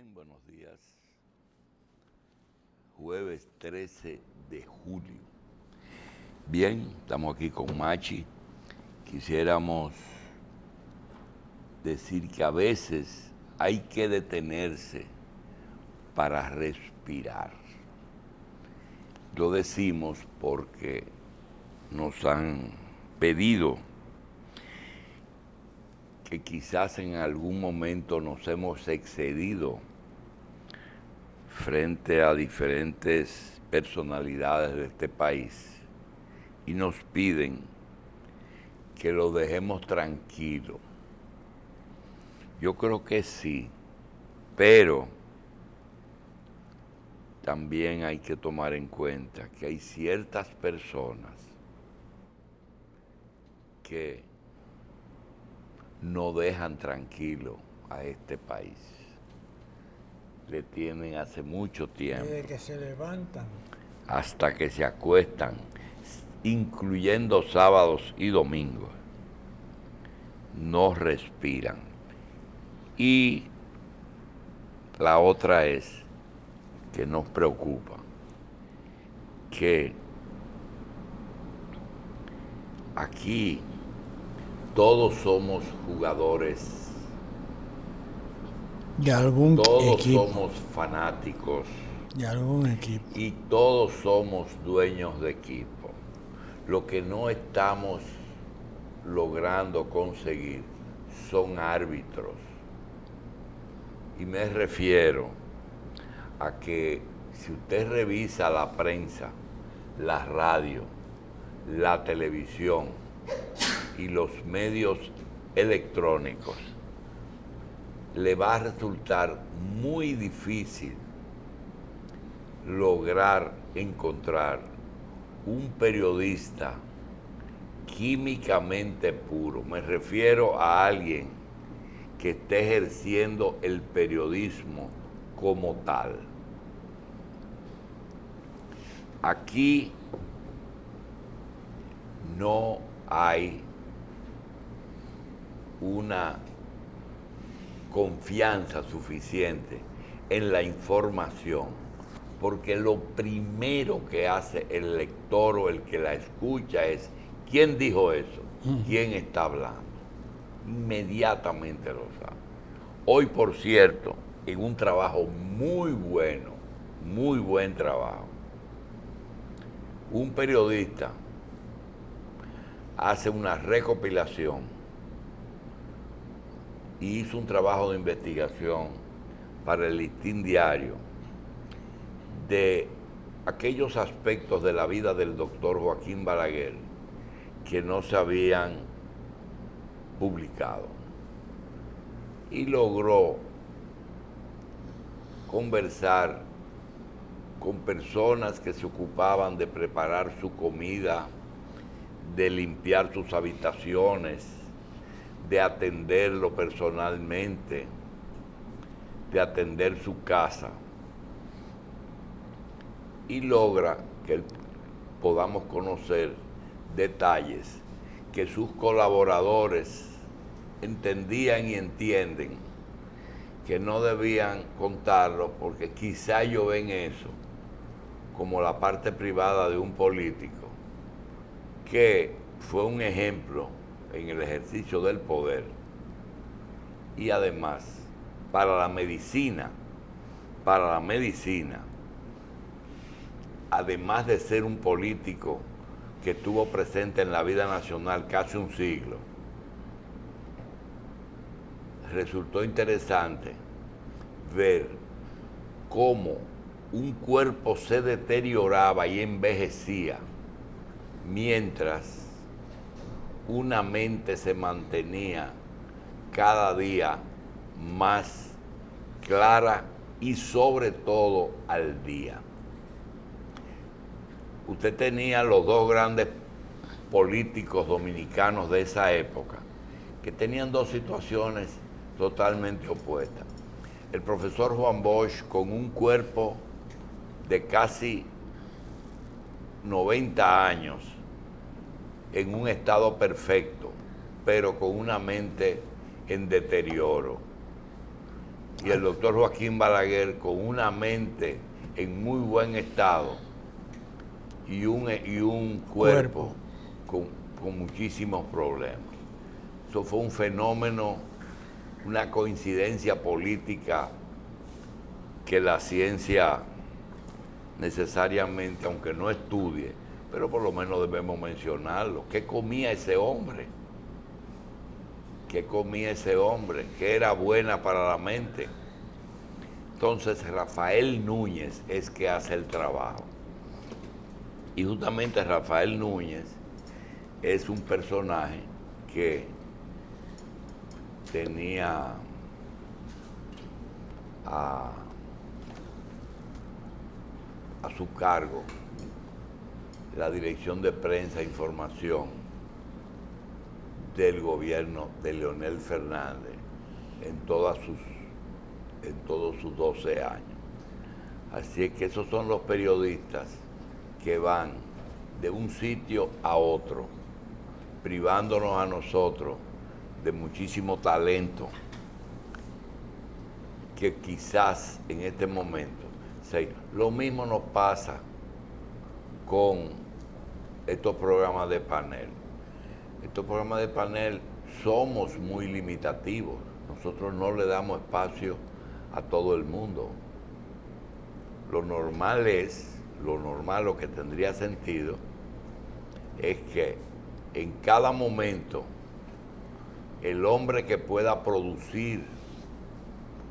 Bien, buenos días. Jueves 13 de julio. Bien, estamos aquí con Machi. Quisiéramos decir que a veces hay que detenerse para respirar. Lo decimos porque nos han pedido que quizás en algún momento nos hemos excedido frente a diferentes personalidades de este país y nos piden que lo dejemos tranquilo. Yo creo que sí, pero también hay que tomar en cuenta que hay ciertas personas que no dejan tranquilo a este país. Le tienen hace mucho tiempo. Desde que se levantan. Hasta que se acuestan, incluyendo sábados y domingos. No respiran. Y la otra es que nos preocupa que aquí todos somos jugadores, De algún todos equipo. somos fanáticos De algún equipo. y todos somos dueños de equipo. Lo que no estamos logrando conseguir son árbitros. Y me refiero a que si usted revisa la prensa, la radio, la televisión y los medios electrónicos, le va a resultar muy difícil lograr encontrar un periodista químicamente puro. Me refiero a alguien que esté ejerciendo el periodismo como tal. Aquí no hay una confianza suficiente en la información, porque lo primero que hace el lector o el que la escucha es ¿quién dijo eso? ¿Quién está hablando? Inmediatamente lo sabe. Hoy, por cierto, en un trabajo muy bueno, muy buen trabajo, un periodista hace una recopilación y hizo un trabajo de investigación para el Listín Diario de aquellos aspectos de la vida del doctor Joaquín Balaguer que no se habían publicado. Y logró conversar con personas que se ocupaban de preparar su comida, de limpiar sus habitaciones, de atenderlo personalmente, de atender su casa. Y logra que podamos conocer detalles que sus colaboradores entendían y entienden que no debían contarlo porque quizá ellos ven eso como la parte privada de un político que fue un ejemplo en el ejercicio del poder y además para la medicina, además de ser un político que estuvo presente en la vida nacional casi un siglo, resultó interesante ver cómo un cuerpo se deterioraba y envejecía mientras una mente se mantenía cada día más clara y sobre todo al día. Usted tenía los dos grandes políticos dominicanos de esa época que tenían dos situaciones totalmente opuestas. El profesor Juan Bosch, con un cuerpo de casi 90 años, en un estado perfecto, pero con una mente en deterioro. y el doctor Joaquín Balaguer con una mente en muy buen estado y un cuerpo con muchísimos problemas. Eso fue un fenómeno, una coincidencia política que la ciencia necesariamente, aunque no estudie, pero por lo menos debemos mencionarlo. ¿Qué comía ese hombre? ¿Qué comía ese hombre? ¿Qué era buena para la mente? Entonces Rafael Núñez es que hace el trabajo. Y justamente Rafael Núñez es un personaje que tenía a su cargo la dirección de prensa e información del gobierno de Leonel Fernández en todos sus 12 años. Así es que esos son los periodistas que van de un sitio a otro, privándonos a nosotros de muchísimo talento que quizás en este momento, lo mismo nos pasa con estos programas de panel. Estos programas de panel somos muy limitativos. Nosotros no le damos espacio a todo el mundo. Lo normal, lo que tendría sentido, es que en cada momento el hombre que pueda producir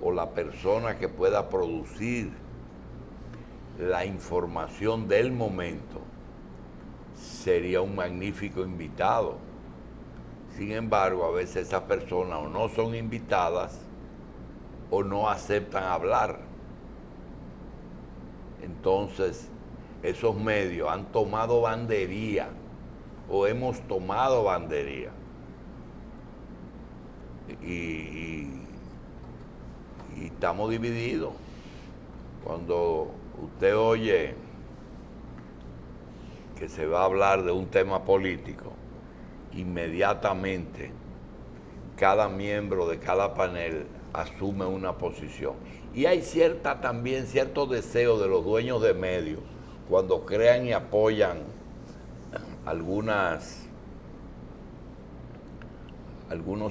o la persona que pueda producir la información del momento sería un magnífico invitado. Sin embargo, a veces esas personas o no son invitadas o no aceptan hablar. Entonces, esos medios han tomado bandería o hemos tomado bandería. Y estamos divididos. Cuando usted oye que se va a hablar de un tema político, inmediatamente cada miembro de cada panel asume una posición. Y hay también cierto deseo de los dueños de medios, cuando crean y apoyan algunos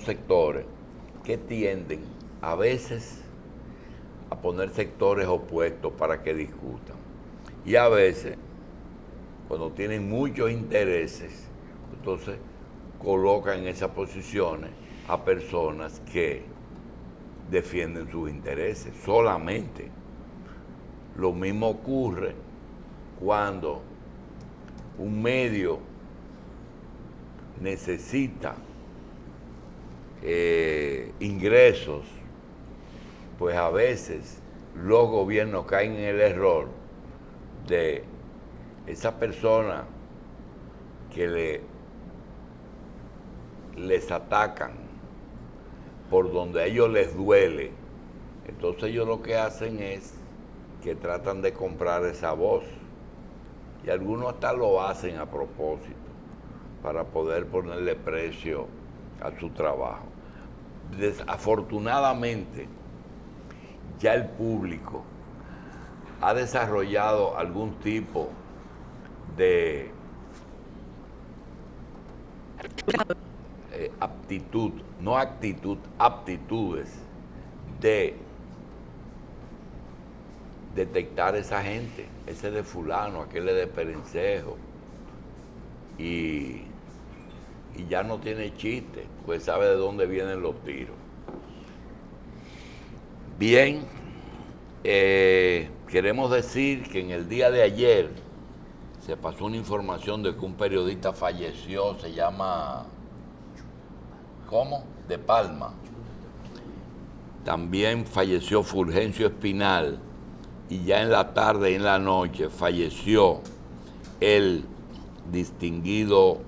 sectores, que tienden a veces a poner sectores opuestos para que discutan. Y a veces, cuando tienen muchos intereses, entonces colocan en esas posiciones a personas que defienden sus intereses solamente. Lo mismo ocurre cuando un medio necesita ingresos, pues a veces los gobiernos caen en el error de esa persona que les atacan por donde a ellos les duele. Entonces ellos lo que hacen es que tratan de comprar esa voz, y algunos hasta lo hacen a propósito para poder ponerle precio a su trabajo. Desafortunadamente, ya el público ha desarrollado algún tipo de aptitudes de detectar esa gente, ese de fulano, aquel de Perencejo, y ya no tiene chiste, pues sabe de dónde vienen los tiros. Bien, queremos decir que en el día de ayer se pasó una información de que un periodista falleció, se llama, ¿cómo? De Palma. También falleció Fulgencio Espinal, y ya en la tarde y en la noche falleció el distinguido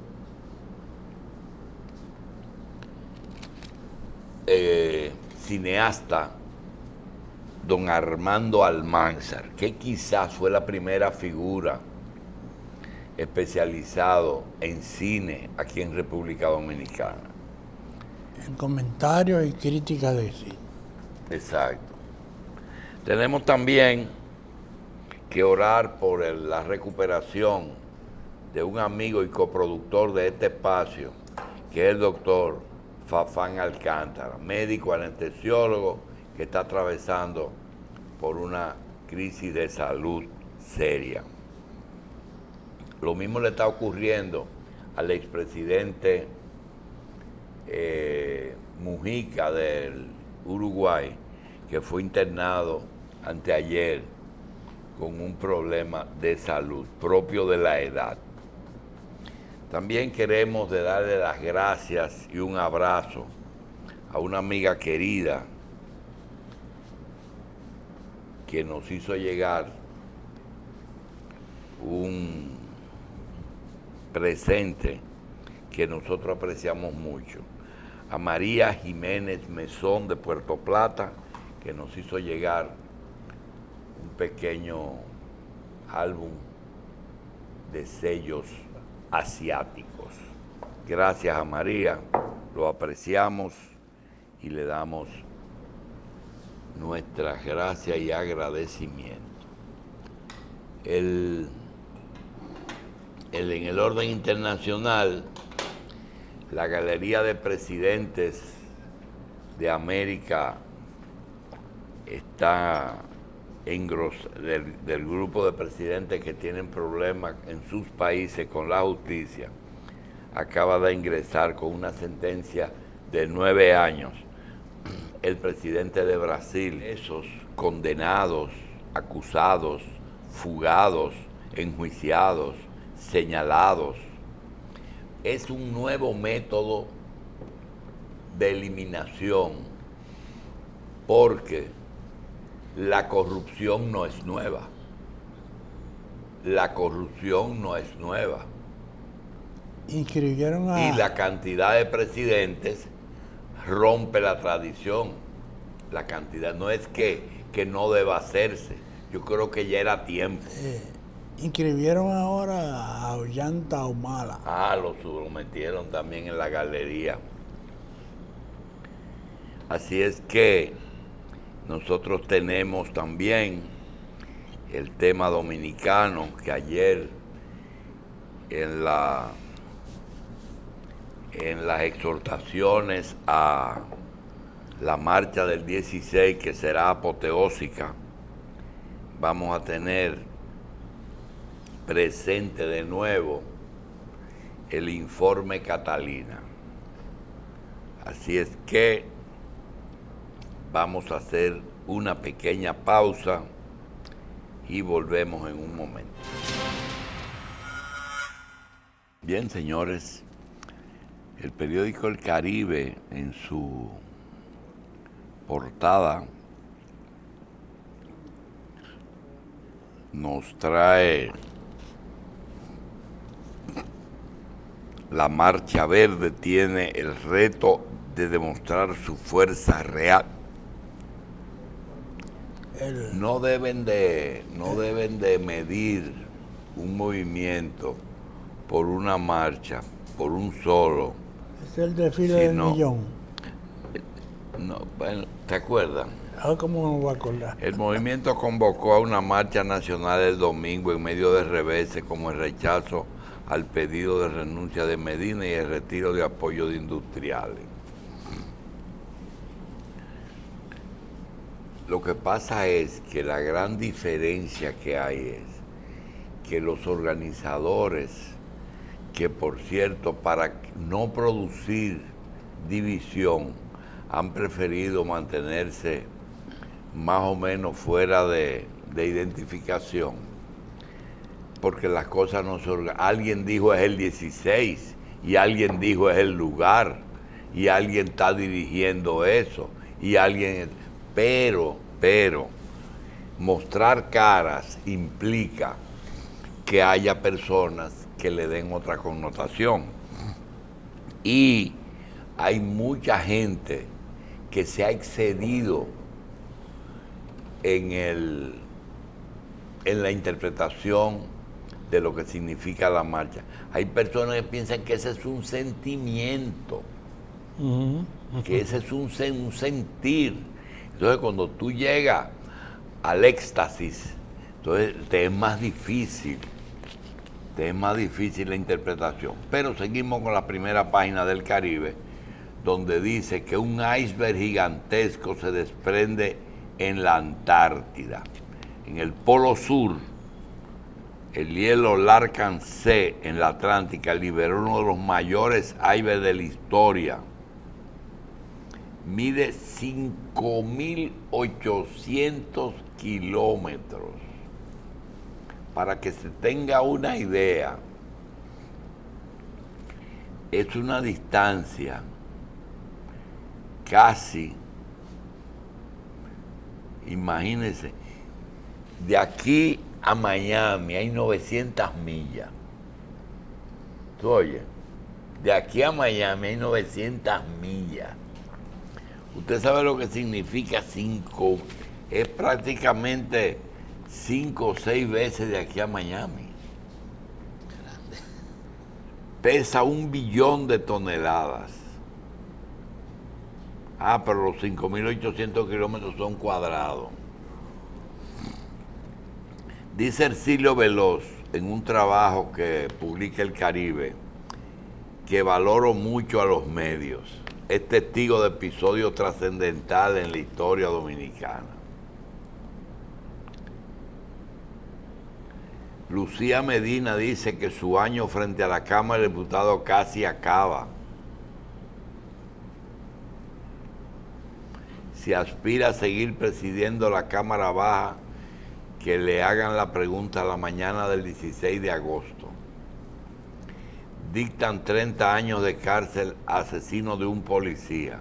cineasta don Armando Almanzar, que quizás fue la primera figura especializado en cine aquí en República Dominicana. En comentarios y críticas de cine. Exacto. Tenemos también que orar por la recuperación de un amigo y coproductor de este espacio, que es el doctor Fafán Alcántara, médico anestesiólogo que está atravesando por una crisis de salud seria. Lo mismo le está ocurriendo al expresidente Mujica del Uruguay, que fue internado anteayer con un problema de salud propio de la edad. También queremos darle las gracias y un abrazo a una amiga querida que nos hizo llegar un presente que nosotros apreciamos mucho. A María Jiménez Mesón de Puerto Plata, que nos hizo llegar un pequeño álbum de sellos asiáticos. Gracias a María, lo apreciamos y le damos nuestras gracias y agradecimiento. En el orden internacional, la Galería de Presidentes de América está del grupo de presidentes que tienen problemas en sus países con la justicia, acaba de ingresar con una sentencia de 9 años el presidente de Brasil. Esos condenados, acusados, fugados, enjuiciados, señalados. Es un nuevo método de eliminación, porque la corrupción no es nueva. La corrupción no es nueva. Inscribieron a... Y la cantidad de presidentes rompe la tradición. La cantidad no es que no deba hacerse. Yo creo que ya era tiempo. Inscribieron ahora a Ollanta Humala. Lo metieron también en la galería. Así es que nosotros tenemos también el tema dominicano, que ayer en las exhortaciones a la marcha del 16, que será apoteósica, vamos a tener presente de nuevo el informe Catalina. Así es que vamos a hacer una pequeña pausa y volvemos en un momento. Bien, señores, el periódico El Caribe, en su portada, nos trae la Marcha Verde tiene el reto de demostrar su fuerza real. No deben de medir un movimiento por una marcha, por un solo. Es el desfile del millón. No, bueno, ¿te acuerdas? ¿Cómo no voy a acordar? El movimiento convocó a una marcha nacional el domingo en medio de reveses como el rechazo al pedido de renuncia de Medina y el retiro de apoyo de industriales. Lo que pasa es que la gran diferencia que hay es que los organizadores, que por cierto, para no producir división, han preferido mantenerse más o menos fuera de identificación, porque las cosas no se organizan. Alguien dijo es el 16 y alguien dijo es el lugar y alguien está dirigiendo eso y alguien... Pero mostrar caras implica que haya personas que le den otra connotación. Y hay mucha gente que se ha excedido en la interpretación de lo que significa la marcha. Hay personas que piensan que ese es un sentimiento, que ese es un sentir. Entonces, cuando tú llegas al éxtasis. Entonces te es más difícil la interpretación. Pero seguimos con la primera página del Caribe, donde dice que un iceberg gigantesco se desprende en la Antártida. En el Polo Sur, el hielo Larkan C en la Atlántica liberó uno de los mayores icebergs de la historia. Mide 5.800 kilómetros. Para que se tenga una idea, es una distancia casi, imagínense, de aquí a Miami hay 900 millas. ¿Tú oyes? De aquí a Miami hay 900 millas. Usted sabe lo que significa 5, es prácticamente 5 o 6 veces de aquí a Miami. Pesa 1 billón de toneladas. Pero los 5.800 kilómetros son cuadrados. Dice Ercilio Veloz en un trabajo que publica El Caribe que valoro mucho a los medios. Es testigo de episodios trascendentales en la historia dominicana. Lucía Medina dice que su año frente a la Cámara de Diputados casi acaba. Si aspira a seguir presidiendo la Cámara Baja, que le hagan la pregunta a la mañana del 16 de agosto. Dictan 30 años de cárcel a asesino de un policía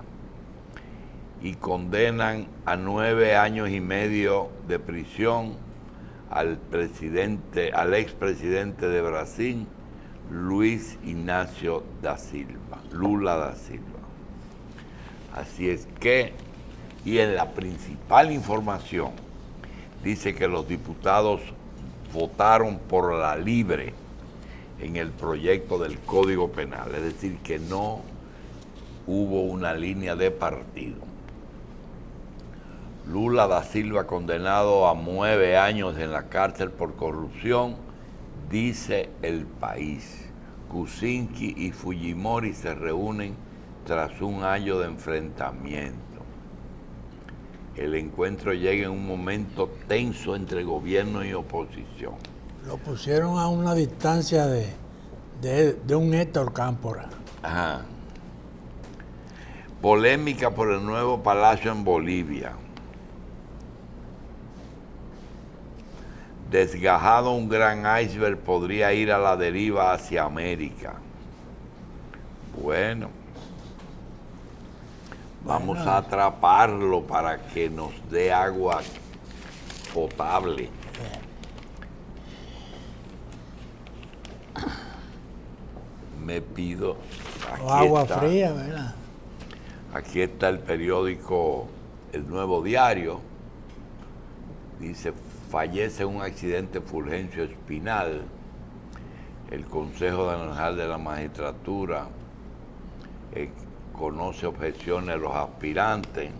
y condenan a 9 años y medio de prisión al expresidente de Brasil, Luis Ignacio da Silva, Lula da Silva. Así es que, y en la principal información, dice que los diputados votaron por la libre en el proyecto del Código Penal, es decir, que no hubo una línea de partido. Lula da Silva condenado a 9 años en la cárcel por corrupción, dice El País. Kuczynski y Fujimori se reúnen tras un año de enfrentamiento. El encuentro llega en un momento tenso entre gobierno y oposición. Lo pusieron a una distancia de un Héctor Cámpora. Ajá. Polémica por el nuevo palacio en Bolivia. Desgajado un gran iceberg podría ir a la deriva hacia América. Bueno, vamos a atraparlo para que nos dé agua potable. Me pido... O agua fría, ¿verdad? Aquí está el periódico El Nuevo Diario. Dice, fallece en un accidente Fulgencio Espinal. El Consejo General de la Magistratura conoce objeciones de los aspirantes.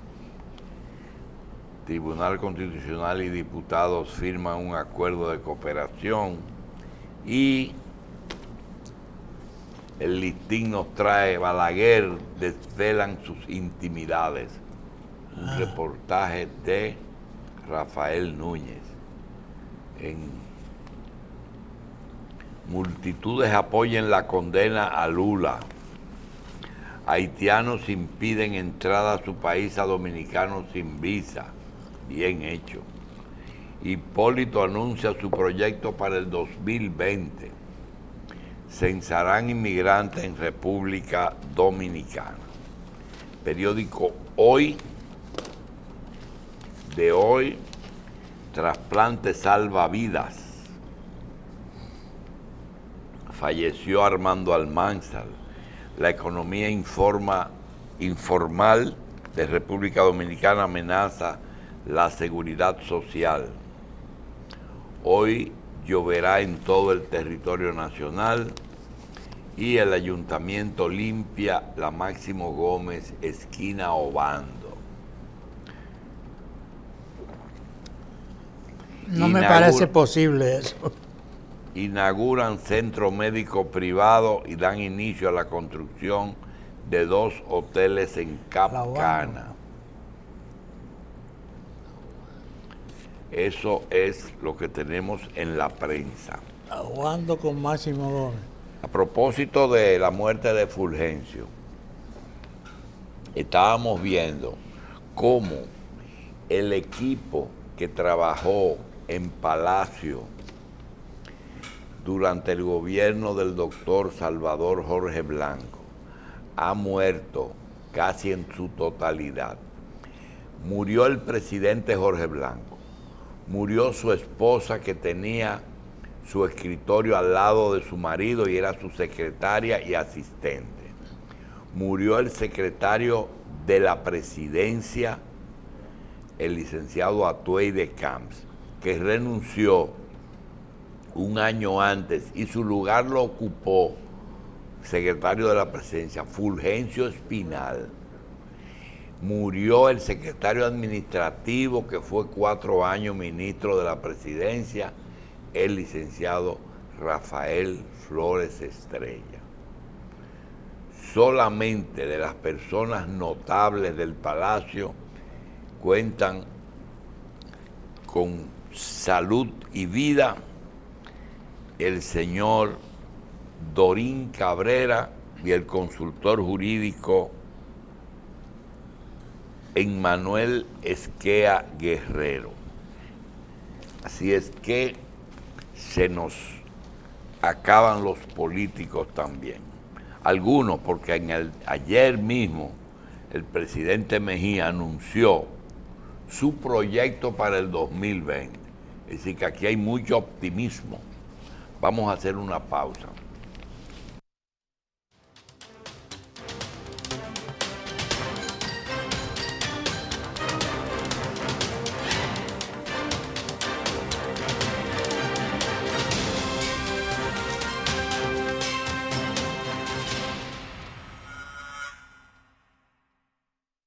Tribunal Constitucional y diputados firman un acuerdo de cooperación y el listín nos trae Balaguer, desvelan sus intimidades. Un reportaje de Rafael Núñez. Multitudes apoyan la condena a Lula. Haitianos impiden entrada a su país a dominicanos sin visa. Bien hecho. Hipólito anuncia su proyecto para el 2020. Censarán inmigrantes en República Dominicana. Periódico Hoy, de hoy, trasplante salva vidas. Falleció Armando Almanzar. La economía informal de República Dominicana amenaza la seguridad social. Hoy lloverá en todo el territorio nacional y el ayuntamiento limpia la Máximo Gómez, esquina Obando. No me parece posible eso. Inauguran centro médico privado y dan inicio a la construcción de 2 hoteles en Cap Cana. Eso es lo que tenemos en la prensa. Jugando con Máximo Gómez. A propósito de la muerte de Fulgencio, estábamos viendo cómo el equipo que trabajó en Palacio durante el gobierno del doctor Salvador Jorge Blanco ha muerto casi en su totalidad. Murió el presidente Jorge Blanco, murió su esposa que tenía su escritorio al lado de su marido y era su secretaria y asistente. Murió el secretario de la presidencia, el licenciado Atuey de Camps, que renunció un año antes y su lugar lo ocupó, secretario de la presidencia, Fulgencio Espinal. Murió el secretario administrativo, que fue 4 años ministro de la presidencia, el licenciado Rafael Flores Estrella. Solamente de las personas notables del Palacio cuentan con salud y vida el señor Dorín Cabrera y el consultor jurídico Emmanuel Esquea Guerrero. Así es que se nos acaban los políticos también. Algunos, porque ayer mismo el presidente Mejía anunció su proyecto para el 2020. Es decir, que aquí hay mucho optimismo. Vamos a hacer una pausa.